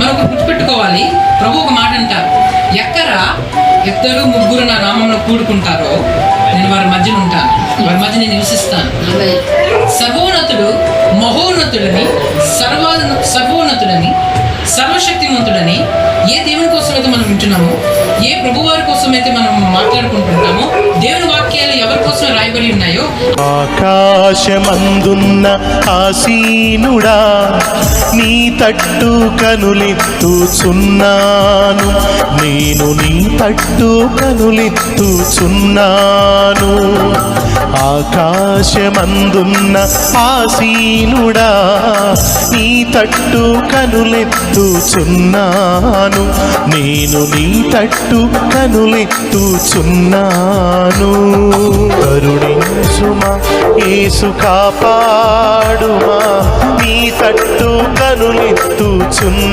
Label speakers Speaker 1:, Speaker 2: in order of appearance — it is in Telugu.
Speaker 1: మనకు గుర్తుపెట్టుకోవాలి. ప్రభు ఒక మాట అంటారు, ఎక్కడ ఇద్దరు ముగ్గురు నా నామంలో కూడుకుంటారో నేను వారి మధ్యన ఉంటాను, వారి మధ్య నేను నివసిస్తాను. సర్వోన్నతుడు మహోన్నతుడని, సర్వోన్నతుడని, సర్వశక్తివంతుడని ఏ దేవుని కోసమైతే మనం వింటున్నామో, ఏ ప్రభువారి కోసమైతే మనం మాట్లాడుకుంటుంటామో, దేవుని వాక్యాలు ఎవరి కోసం రాయబడి ఉన్నాయో,
Speaker 2: ఆకాశమందున్న ఆసీనుడా నీ తట్టు కనులెత్తుచున్నాను, నేను నీ తట్టు కనులెత్తుచున్నాను. ఆకాశమందున్న ఆసీనుడా నీ తట్టు కనులెత్తుచున్నాను, నేను నీ తట్టు కనులెత్తుచున్నాను. కరుణించుమా యేసు కాపాడుమా, నీ తట్టు కనులెత్తుచున్నాను.